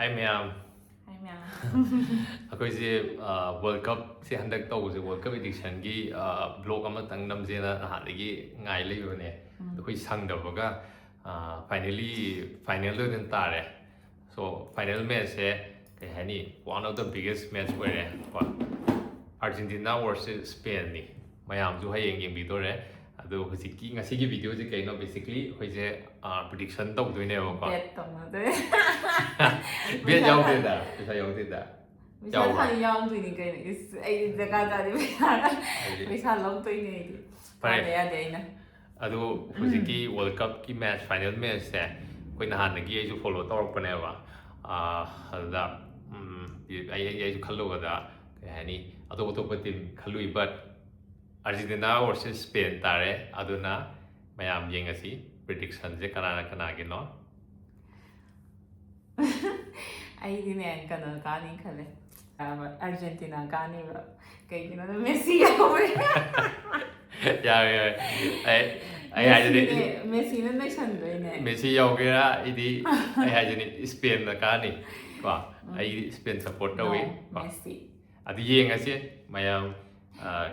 Hi ma'am. Hi ma'am. ꯑꯩꯈꯣꯏꯁꯦ world ꯀꯞꯁꯦ ꯍꯟꯗꯛ ꯇꯧꯕꯁꯦ ꯋꯥꯔꯜ ꯀꯞ ꯏꯗꯤꯛꯁꯟꯒꯤ ꯕ꯭ꯂꯣꯛ ꯑꯃꯇꯪ ꯅꯝꯁꯦꯅ ꯅꯍꯥꯟꯗꯒꯤ ꯉꯥꯏ ꯂꯩꯕꯅꯦ ꯑꯩꯈꯣꯏ ꯁꯪꯗꯕꯒ ꯐꯥꯏꯅꯦꯜꯂꯤ ꯐꯥꯏꯅꯦꯜꯗ ꯑꯣꯏꯅ ꯇꯥꯔꯦ ꯁꯣ ꯐꯥꯏꯅꯦꯜ ꯃꯦꯠꯆꯁꯦ ꯀꯩ ꯍꯥꯏꯅꯤ one of the biggest match ꯑꯣꯏꯔꯦ ꯀꯣ ꯑꯥꯔꯖꯦꯟꯇꯤꯅꯥ ꯋꯔꯁꯦꯁ ꯁ꯭ꯄꯦꯟꯅꯤ ꯃꯌꯥꯝꯁꯨ ꯍꯌꯦꯡ ꯌꯦꯡꯕꯤꯗꯣꯔꯦ ꯑꯗꯣ ꯍꯧꯖꯤꯛꯀꯤ ꯉꯁꯤꯒꯤ ꯚꯤꯗꯤꯑꯣꯁꯦ ꯀꯩꯅꯣ ꯕꯦꯁꯤꯀꯂꯤ ꯑꯩꯈꯣꯏꯁꯦ ꯄ꯭ꯔꯤꯗꯤꯛꯁꯟ ꯇꯧꯗꯣꯏꯅꯦꯕꯀꯣ Bet ꯇꯧꯅꯗꯣꯏ ꯕꯦꯠ ꯌꯥꯎꯗꯦꯗ ꯄꯩꯁꯥ ꯌꯥꯎꯗꯦꯗ ꯄꯩꯁꯥ ꯊꯥꯅ ꯌꯥꯎꯗꯣꯏꯅꯤ ꯀꯩꯅꯣ ꯏꯁ ꯑꯩ ꯗꯔꯀꯥꯔ ꯇꯥꯗꯦ ꯄꯩꯁꯥ ꯂꯧꯗꯣꯏꯅꯦ ꯑꯩꯗꯤ ꯊꯥꯗ ꯌꯥꯗꯦ ꯑꯩꯅ ꯑꯗꯣ ꯍꯧꯖꯤꯛꯀꯤ ꯋꯥꯔꯜ ꯀꯞꯀꯤ ꯃꯦꯠꯆ ꯐꯥꯏꯅꯦꯜ ꯃꯦꯠꯆꯁꯦ ꯑꯩꯈꯣꯏ ꯅꯍꯥꯟꯗꯒꯤ ꯑꯩꯁꯨ ꯐꯣꯂꯣ ꯇꯧꯔꯛꯄꯅꯦꯕ ꯑꯗꯨꯗ ꯑꯩꯁꯨ ꯈꯜꯂꯨꯕꯗ ꯀꯩ ꯍꯥꯏꯅꯤ ꯑꯇꯣꯞ ꯑꯇꯣꯞꯄ ꯇꯤꯝ ꯈꯜꯂꯨꯏ ꯕꯠ ꯑꯥꯔꯖꯦꯟꯇꯤꯅꯥ ꯋꯔꯁꯦꯁ ꯁ꯭ꯄꯦꯟ ꯇꯥꯔꯦ ꯑꯗꯨꯅ ꯃꯌꯥꯝ ꯌꯦꯡꯉꯁꯤ ꯄ꯭ꯔꯤꯗꯤꯛꯁꯟꯁꯦ ꯀꯅꯥꯅ ꯀꯅꯥꯒꯤꯅꯣ ꯑꯩꯗꯤꯅꯦ ꯀꯩꯅꯣ ꯀꯥꯅꯤ ꯈꯜꯂꯦ ꯑꯥꯔꯖꯦꯟꯇꯤꯅꯥ ꯀꯥꯅꯤꯕ ꯀꯩꯒꯤꯅꯣꯗ ꯃꯦꯁꯤ ꯌꯥꯎꯋꯦ ꯌꯥꯔꯦ ꯌꯥꯔꯦ ꯑꯩ ꯍꯥꯏꯖꯅꯤ ꯃꯦꯁꯤꯅ ꯅꯩꯁꯟꯗꯣꯏꯅꯦ ꯃꯦꯁꯤ ꯌꯥꯎꯒꯦꯔꯥ ꯑꯩꯗꯤ ꯑꯩ ꯍꯥꯏꯖꯅꯤ ꯏꯁꯄꯦꯟꯅ ꯀꯥꯅꯤ ꯀꯣ ꯑꯩꯗꯤ ꯏꯁꯄꯦꯟ ꯁꯞꯄꯣꯔꯠ ꯇꯧꯏ ꯀꯣ ꯑꯗꯨ ꯌꯦꯡꯉꯁꯤ ꯃꯌꯥꯝ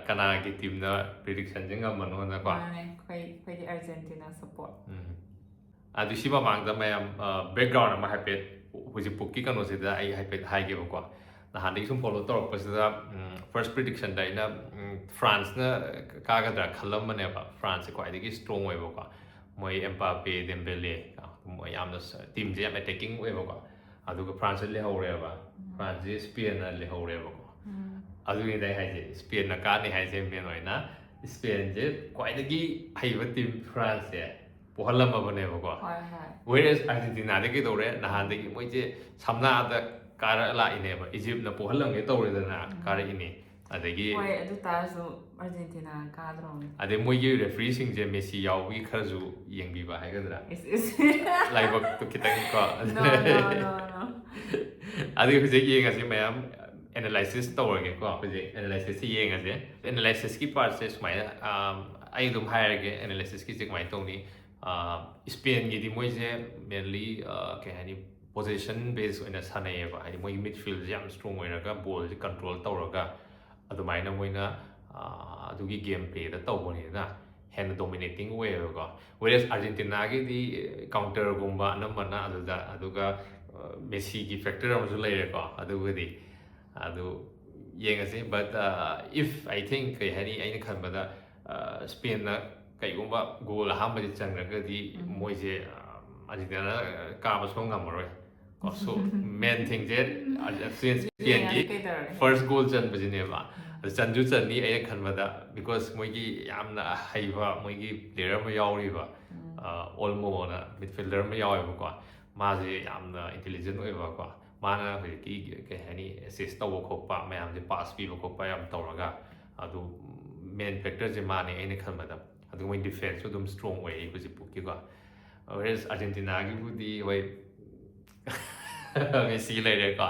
ꯀꯅꯥꯒꯤ ꯇꯤꯝꯅ ꯄ꯭ꯔꯤꯗꯤꯛꯁꯟꯁꯦ ꯉꯝꯕꯅꯣꯅꯀꯣ ꯑꯩꯈꯣꯏꯗꯤ ꯑꯥꯔꯖꯦꯟꯇꯤꯅꯥ ꯁꯞꯄꯣꯔꯠ ꯑꯗꯨ ꯁꯤ ꯃꯃꯥꯡꯗ ꯃꯌꯥꯝ ꯕꯦꯛꯒ꯭ꯔꯥꯎꯟ ꯑꯃ ꯍꯥꯏꯐꯦꯠ ꯍꯧꯖꯤꯛꯄꯨꯛꯀꯤ ꯀꯩꯅꯣꯁꯤꯗ ꯑꯩ ꯍꯥꯏꯐꯦꯠ ꯍꯥꯏꯒꯦꯕꯀꯣ ꯅꯍꯥꯟꯗꯒꯤ ꯁꯨꯝ ꯐꯣꯂꯣ ꯇꯧꯔꯛꯄꯁꯤꯗ ꯐꯥꯔꯁט ꯄ꯭ꯔꯤꯗꯤꯛꯁꯟꯗ ꯑꯩꯅ ꯐ꯭ꯔꯥꯟꯁꯅ ꯀꯥꯒꯗ꯭ꯔꯥ ꯈꯜꯂꯝꯕꯅꯦꯕ ꯐ꯭ꯔꯥꯟꯁꯁꯦ ꯈ꯭ꯋꯥꯏꯗꯒꯤ ꯁ꯭ꯇ꯭ꯔꯣꯡ ꯑꯣꯏꯕꯀꯣ ꯃꯣꯏ ꯑꯦꯝꯄꯥꯄꯦ ꯗꯦꯝꯕꯦꯂꯦ ꯃꯣꯏ ꯌꯥꯝꯅ ꯇꯤꯝꯁꯦ ꯌꯥꯝ ꯑꯦꯇꯦꯛꯀꯤꯡ ꯑꯣꯏꯕꯀꯣ ꯑꯗꯨꯒ ꯐ꯭ꯔꯥꯟꯁꯁꯦ ꯂꯩꯍꯧꯔꯦꯕ ꯐ꯭ꯔꯥꯟꯁꯁꯦ ꯁ꯭ꯄꯦꯟꯅ ꯂꯩꯍꯧꯔꯦꯕꯀꯣ ꯑꯗꯨꯒꯤꯗ ꯑꯩ ꯍꯥꯏꯁꯦ ꯁ꯭ꯄꯦꯟꯅ ꯀꯥꯅꯤ ꯍꯥꯏꯁꯦ ꯃꯦꯟ ꯑꯣꯏꯅ ꯁ꯭ꯄꯦꯟꯁꯦ ꯈ꯭ꯋꯥꯏꯗꯒꯤ ꯍꯩꯕ ꯇꯤꯝ ꯐ꯭ꯔꯥꯟꯁꯁꯦ ꯄꯣꯍꯜꯂꯝꯃꯕꯅꯦꯕꯀꯣ ꯋꯦꯔꯦꯁ ꯑꯥꯔꯖꯦꯟꯇꯤꯅꯥꯗꯤ ꯀꯩꯗꯧꯔꯦ ꯅꯍꯥꯟꯗꯒꯤ ꯃꯣꯏꯁꯦ ꯁꯝꯅꯥꯗ ꯀꯥꯔꯛ ꯂꯥꯛꯏꯅꯦꯕ ꯏꯖꯤꯞꯅ ꯄꯣꯍꯜꯂꯝꯒꯦ ꯇꯧꯔꯦꯗꯅ ꯀꯥꯔꯛꯏꯅꯤ ꯑꯗꯒꯤ ꯍꯣꯏ ꯑꯗꯨ ꯇꯥꯔꯁꯨ ꯑꯥꯔꯖꯦꯟꯇꯤꯅꯥ ꯀꯥꯗ꯭ꯔꯣꯅꯤ ꯑꯗꯩ ꯃꯣꯏꯒꯤ ꯔꯦꯐ꯭ꯔꯤꯁꯤꯡꯁꯦ ꯃꯦꯁꯤ ꯌꯥꯎꯕꯒꯤ ꯈꯔꯁꯨ ꯌꯦꯡꯕꯤꯕ ꯍꯥꯏꯒꯗ꯭ꯔꯥ ꯂꯥꯏꯕꯛꯇꯨ ꯈꯤꯇꯪ ꯀꯣ ꯑꯗꯨꯒꯤ ꯍꯧꯖꯤꯛ ꯌꯦꯡꯉꯁꯤ ꯃꯌꯥꯝ ꯑꯦꯅꯥꯂꯥꯏꯁꯤꯁ ꯇꯧꯔꯒꯦꯀꯣ ꯍꯧꯖꯤꯛ ꯑꯦꯅꯥꯂꯥꯏꯁꯤꯁꯁꯤ ꯌꯦꯡꯉꯁꯦ ꯑꯦꯅꯥꯂꯥꯏꯁꯤꯁꯀꯤ ꯄꯥꯔꯠꯁꯦ ꯁꯨꯃꯥꯏꯅ ꯑꯩ ꯑꯗꯨꯝ ꯍꯥꯏꯔꯒꯦ ꯑꯦꯅꯥꯂꯥꯏꯁꯤꯁꯀꯤꯁꯦ ꯀꯃꯥꯏꯅ ꯇꯧꯅꯤ ꯁ꯭ꯄꯦꯟꯒꯤꯗꯤ ꯃꯣꯏꯁꯦ ꯃꯦꯟꯂꯤ ꯀꯩ ꯍꯥꯏꯅꯤ ꯄꯣꯖꯤꯁꯟ ꯕꯦꯁ ꯑꯣꯏꯅ ꯁꯥꯟꯅꯩꯌꯦꯕ ꯍꯥꯏꯗꯤ ꯃꯣꯏꯒꯤ ꯃꯤꯗꯐꯤꯜꯁꯦ ꯌꯥꯝ ꯁ꯭ꯇ꯭ꯔꯣꯡ ꯑꯣꯏꯔꯒ ꯕꯣꯜꯁꯦ ꯀꯟꯇ꯭ꯔꯣꯜ ꯇꯧꯔꯒ ꯑꯗꯨꯃꯥꯏꯅ ꯃꯣꯏꯅ ꯑꯗꯨꯒꯤ ꯒꯦꯝ ꯄ꯭ꯂꯦꯗ ꯇꯧꯕꯅꯤꯅ ꯍꯦꯟꯅ ꯗꯣꯃꯤꯅꯦꯇꯤꯡ ꯑꯣꯏꯌꯦꯕꯀꯣ ꯋꯦꯔꯦꯁ ꯑꯥꯔꯖꯦꯟꯇꯤꯅꯥꯒꯤꯗꯤ ꯀꯥꯎꯟꯇꯔꯒꯨꯝꯕ ꯑꯅꯝꯕꯅ ꯑꯗꯨꯒ ꯃꯦꯁꯤꯒꯤ ꯐꯦꯛꯇꯔ ꯑꯃꯁꯨ ꯂꯩꯔꯦꯀꯣ ꯑꯗꯨꯕꯨꯗꯤ ꯑꯗꯨ ꯌꯦꯡꯉꯁꯤ ꯕꯠ ꯏꯐ ꯑꯥꯏ ꯊꯤꯡ ꯀꯩ ꯍꯥꯏꯅꯤ ꯑꯩꯅ ꯈꯟꯕꯗ ꯁ꯭ꯄꯦꯟꯅ ꯀꯩꯒꯨꯝꯕ ꯒꯣꯜ ꯑꯍꯥꯟꯕꯗꯤ ꯆꯟꯈ꯭ꯔꯒꯗꯤ ꯃꯣꯏꯁꯦ ꯑꯥꯔꯖꯦꯟꯇꯤꯅꯥꯅ ꯀꯥꯕ ꯁꯨꯡ ꯉꯝꯃꯔꯣꯏ ꯀꯣ ꯁꯣ ꯃꯦꯟ ꯊꯤꯡꯁꯦ ꯁ꯭ꯄꯦꯟꯒꯤ ꯐꯥꯔꯁ ꯒꯣꯜ ꯆꯟꯕꯁꯤꯅꯦꯕ ꯑꯗꯨ ꯆꯟꯁꯨ ꯆꯟꯅꯤ ꯑꯩꯅꯈꯟꯕꯗ ꯕꯤꯀꯣꯁ ꯃꯣꯏꯒꯤ ꯌꯥꯝꯅ ꯍꯩꯕ ꯃꯣꯏꯒꯤ ꯄ꯭ꯂꯦꯌꯔ ꯑꯃ ꯌꯥꯎꯔꯤꯕ ꯑꯣꯜꯃꯣꯅ ꯃꯤꯗꯐꯤꯜꯗꯔ ꯑꯃ ꯌꯥꯎꯋꯦꯕꯀꯣ ꯃꯥꯁꯦ ꯌꯥꯝꯅ ꯏꯟꯇꯦꯂꯤꯖꯦꯟట్ ꯑꯣꯏꯕꯀꯣ ꯃꯥꯅ ꯍꯧꯖꯤꯛꯀꯤ ꯀꯩ ꯍꯥꯏꯅꯤ ꯑꯦꯁꯤꯁ ꯇꯧꯕ ꯈꯣꯠꯄ ꯃꯌꯥꯝꯁꯦ ꯄꯥꯁ ꯄꯤꯕ ꯈꯣꯠꯄ ꯌꯥꯝ ꯇꯧꯔꯒ ꯑꯗꯨ ꯃꯦꯟ ꯐꯦꯛꯇꯔꯁꯦ ꯃꯥꯅꯦ ꯑꯩꯅ ꯈꯟꯕꯗ ꯑꯗꯨꯒ ꯃꯣꯏ ꯗꯤꯐꯦꯟꯁꯁꯨ ꯑꯗꯨꯝ ꯁ꯭ꯇ꯭ꯔꯣꯡ ꯑꯣꯏꯌꯦ ꯍꯧꯖꯤꯛꯐꯥꯎꯒꯤꯀꯣ ꯋꯦꯔꯦꯁ ꯑꯥꯔꯖꯦꯟꯇꯤꯅꯥꯒꯤꯕꯨꯗꯤ ꯍꯣꯏ ꯃꯦꯁꯤ ꯂꯩꯔꯦꯀꯣ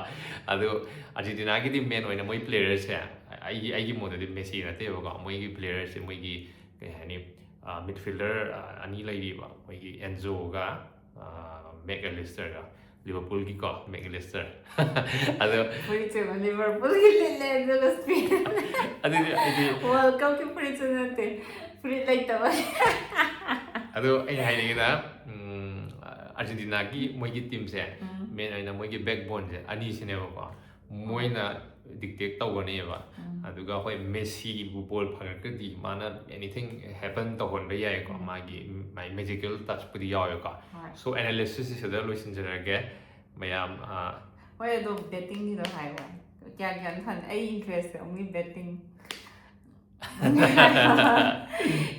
ꯑꯗꯨ ꯑꯥꯔꯖꯦꯟꯇꯤꯅꯥꯒꯤꯗꯤ ꯃꯦꯟ ꯑꯣꯏꯅ ꯃꯣꯏ ꯄ꯭ꯂꯦꯌꯔꯁꯦ ꯑꯩꯒꯤ ꯃꯣꯠꯇꯗꯤ ꯃꯦꯁꯤ ꯅꯠꯇꯦꯕꯀꯣ ꯃꯣꯏꯒꯤ ꯄ꯭ꯂꯦꯌꯔꯁꯦ ꯃꯣꯏꯒꯤ ꯀꯩ ꯍꯥꯏꯅꯤ ꯃꯤꯗꯐꯤꯜꯗꯔ ꯑꯅꯤ ꯂꯩꯔꯤꯕ ꯃꯣꯏꯒꯤ ꯑꯦꯟꯖꯣꯒ ꯃꯦꯛ ꯑꯦꯂꯤꯁꯇꯔꯒ ꯂꯤꯚꯔꯄꯨꯜꯒꯤꯀꯣ ꯃꯦꯛ ꯑꯦꯂꯤꯁꯇꯔ ꯑꯗꯣ ꯂꯤꯚꯔꯄꯨꯜꯒꯤ ꯂꯤꯠꯂꯦ ꯑꯗꯨꯒ ꯑꯗꯨꯗꯤ ꯑꯩꯗꯤ ꯋꯥꯔꯜ ꯀꯞꯀꯤ ꯐꯨꯔꯤꯠꯁꯨ ꯅꯠꯇꯦ ꯐꯨꯔꯤꯠ ꯂꯩꯇꯕ ꯑꯗꯣ ꯑꯩꯅ ꯍꯥꯏꯅꯤꯡꯉꯤꯅ ꯑꯥꯔꯖꯦꯟꯇꯤꯅꯥꯒꯤ ꯃꯣꯏꯒꯤ ꯇꯤꯝꯁꯦ ꯃꯦꯟ ꯑꯣꯏꯅ ꯃꯣꯏꯒꯤ ꯕꯦꯛꯕꯣꯟꯁꯦ ꯑꯅꯤꯁꯤꯅꯦꯕꯀꯣ ꯃꯣꯏꯅ ꯗꯤꯛꯇꯦꯠ ꯇꯧꯒꯅꯦꯕ ꯑꯗꯨꯒ ꯍꯣꯏ ꯃꯦꯁꯤꯕꯨ ꯕꯣꯜ ꯐꯪꯉꯛꯇ꯭ꯔꯗꯤ ꯃꯥꯅ ꯑꯦꯅꯤꯊꯤꯡ ꯍꯦꯄꯟ ꯇꯧꯍꯟꯕ ꯌꯥꯏꯀꯣ ꯃꯥꯒꯤ ꯃꯦꯖꯤꯀꯦꯜ ꯇꯆꯄꯨꯗꯤ ꯌꯥꯎꯋꯦꯀꯣ ꯁꯣ ꯑꯦꯅꯥꯂꯤꯁꯤꯁꯁꯤ ꯁꯤꯗ ꯂꯣꯏꯁꯤꯟꯖꯔꯒꯦ ꯃꯌꯥꯝ ꯍꯣꯏ ꯑꯗꯣ ꯕꯦꯠꯇꯤꯡꯒꯤꯗꯣ ꯍꯥꯏꯕ ꯀꯌꯥ ꯊꯥꯅ ꯑꯩ ꯏꯟꯇꯔꯦꯁꯁꯦ ꯑꯣꯡꯂꯤ ꯕꯦꯠꯇꯤꯡ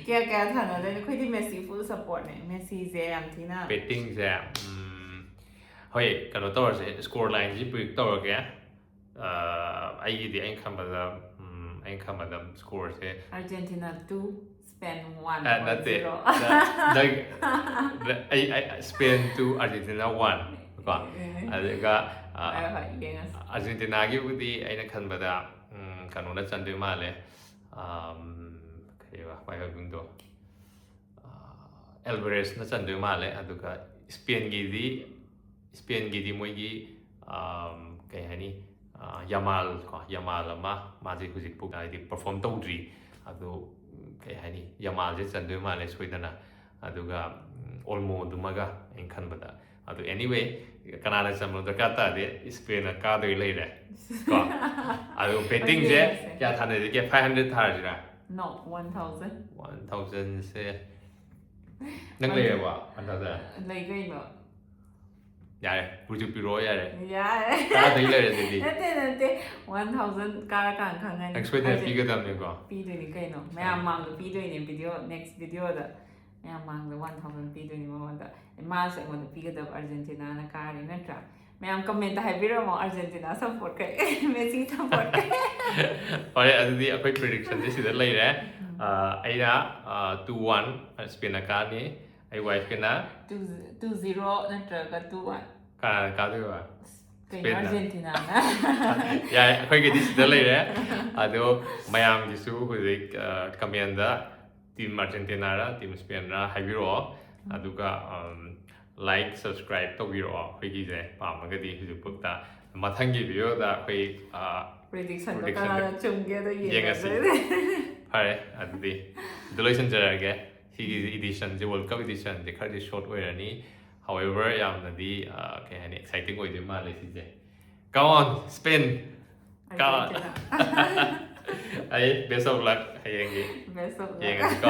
ꯀꯌꯥ ꯊꯥꯅꯗꯣꯏꯅꯣ ꯑꯩꯈꯣꯏꯗꯤ ꯃꯦꯁꯤ ꯐꯨꯜ ꯁꯞꯄꯣꯔꯠꯅꯦ ꯃꯦꯁꯤꯁꯦ ꯌꯥꯝ ꯊꯤꯅ ꯕꯦꯠꯇꯤꯡꯁꯦ ꯍꯣꯏ ꯀꯩꯅꯣ ꯇꯧꯔꯁꯦ ꯁ꯭ꯀꯣꯔ ꯂꯥꯏꯟꯁꯤ ꯄ꯭ꯔꯤꯗꯤꯛ ꯇꯧꯔꯒꯦ ꯑꯩꯒꯤꯗꯤ ꯑꯩꯅ ꯈꯟꯕꯗ ꯁ꯭ꯀꯣꯔꯁꯦ ꯑꯥꯔꯖꯦꯟꯇꯤꯅꯥ 2 ꯁ꯭ꯄꯦꯟ 1 ꯅꯠꯇꯦ ꯑꯩ ꯁ꯭ꯄꯦꯟ 2 ꯑꯥꯔꯖꯦꯟꯇꯤꯅꯥ 1 ꯀꯣ ꯑꯗꯨꯒ ꯑꯥꯔꯖꯦꯟꯇꯤꯅꯥꯒꯤꯕꯨꯗꯤ ꯑꯩꯅ ꯈꯟꯕꯗ ꯀꯩꯅꯣꯅ ꯆꯟꯗꯣꯏ ꯃꯥꯜꯂꯦ ꯀꯩꯕ ꯃꯃꯤꯡꯗꯣ ꯑꯦꯜꯕꯔꯦꯁꯅ ꯆꯟꯗꯣꯏ ꯃꯥꯜꯂꯦ ꯑꯗꯨꯒ ꯁ꯭ꯄꯦꯟꯒꯤꯗꯤ ꯃꯣꯏꯒꯤ ꯀꯩ ꯍꯥꯏꯅꯤ ꯌꯥꯃꯥꯜ ꯀꯣ ꯌꯥꯃꯥꯜ ꯑꯃ ꯃꯥꯁꯦ ꯍꯧꯖꯤꯛꯄꯨ ꯍꯥꯏꯗꯤ ꯄꯔꯐꯣꯔꯝ ꯇꯧꯗ꯭ꯔꯤ ꯑꯗꯣ ꯀꯩ ꯍꯥꯏꯅꯤ ꯌꯥꯃꯥꯜꯁꯦ ꯆꯟꯗꯣꯏ ꯃꯥꯜꯂꯦ ꯁꯣꯏꯗꯅ ꯑꯗꯨꯒ ꯑꯣꯜꯃꯣꯗꯨꯃꯒ ꯑꯩꯅ ꯈꯟꯕꯗ ꯑꯗꯣ ꯑꯦꯅꯤꯋꯦ ꯀꯅꯥꯅ ꯆꯟꯕ ꯗꯔꯀꯥꯔ ꯇꯥꯗꯦ ꯏꯁꯄꯦꯟꯅ ꯀꯥꯗꯣꯏ ꯂꯩꯔꯦ ꯀꯣ ꯑꯗꯣ ꯕꯦꯠꯇꯤꯡꯁꯦ ꯀꯌꯥ ꯊꯥꯅꯁꯤꯒꯦ 500 ꯊꯥꯔꯁꯤꯔꯥ No, 1000. 1000ꯁꯦ ꯅꯪ ꯂꯩꯔꯕ 1000 Like kayno. ꯌꯥꯔꯦ ꯄꯤꯔꯛꯑꯣ ꯌꯥꯔꯦ Yare. ꯀꯥꯗꯣꯏ ꯂꯩꯔꯦ ꯑꯗꯨꯗꯤ Nate. 1000 kara kan khangani. ꯅꯪ ꯁꯣꯏꯗꯅ ꯄꯤꯒꯗꯕꯅꯤꯀꯣ Pidoini kayno. Mayam mangdo pidoini video next video da. Mayam mangdo 1000 pidoini mamonda. Mas amonda pigadab Argentina na kari natra. Mayam comment haibiramo Argentina support kay. Messi support kay. ꯍꯣꯏ ꯑꯗꯨꯗꯤ ꯑꯩꯈꯣꯏ ꯄ꯭ꯔꯤꯗꯤꯛꯁꯟꯁꯦ ꯁꯤꯗ ꯂꯩꯔꯦ ꯑꯩꯅ 2-1 ꯁ꯭ꯄꯦꯟꯅ ꯀꯥꯅꯤ ꯑꯩ ꯋꯥꯏꯐꯀꯤꯅ 2-0 ꯅꯠꯇ꯭ꯔꯒ 2-1. ꯀꯅꯥꯅ ꯀꯥꯗꯣꯏꯕ ꯀꯩꯅꯣ ꯑꯔꯖꯦꯟꯇꯤꯅꯥꯅ ꯌꯥꯏ ꯑꯩꯈꯣꯏꯒꯤꯗꯤ ꯁꯤꯗ ꯂꯩꯔꯦ ꯑꯗꯣ ꯃꯌꯥꯝꯒꯤꯁꯨ ꯍꯧꯖꯤꯛ ꯀꯃꯦꯟꯗ ꯇꯤꯝ ꯑꯥꯔꯖꯦꯟꯇꯤꯅꯥꯔ ꯇꯤꯝ ꯁ꯭ꯄꯦꯟꯔ ꯍꯥꯏꯕꯤꯔꯛꯑꯣ ꯑꯗꯨꯒ ꯂꯥꯏꯛ ꯁꯕꯁꯀ꯭ꯔꯥꯏꯕ ꯇꯧꯕꯤꯔꯛꯑꯣ ꯑꯩꯈꯣꯏꯒꯤꯁꯦ ꯄꯥꯝꯃꯒꯗꯤ ꯍꯧꯖꯤꯛꯐꯥꯎꯗ ꯃꯊꯪꯒꯤ ꯚꯤꯗꯤꯑꯣꯗ ꯑꯩꯈꯣꯏ ꯄ꯭ꯔꯤꯗꯤꯛꯁꯟꯗꯣ ꯀꯅꯥꯅ ꯆꯨꯝꯒꯦꯗꯣ ꯌꯦꯡꯉꯁꯤ ꯐꯔꯦ ꯑꯗꯨꯗꯤ ꯁꯤꯗ ꯂꯣꯏꯁꯤꯟꯖꯔꯒꯦ ꯁꯤꯒꯤ ꯏꯗꯤꯁꯟꯁꯦ ꯋꯥꯔꯜ ꯀꯞ ꯏꯗꯤꯁꯟꯁꯦ ꯈꯔꯗꯤ ꯁꯣꯔꯠ ꯑꯣꯏꯔꯅꯤ however ꯌꯥꯝꯅꯗꯤ ꯀꯩ ꯍꯥꯏꯅꯤ ꯑꯦꯛꯁꯥꯏꯇꯤꯡ ꯑꯣꯏꯗꯣꯏ ꯃꯥꯜꯂꯦ ꯁꯤꯁꯦ come on Spain ꯑꯩ best of luck ꯍꯌꯦꯡꯒꯤ best of luck ꯌꯦꯡꯉꯁꯤꯀꯣ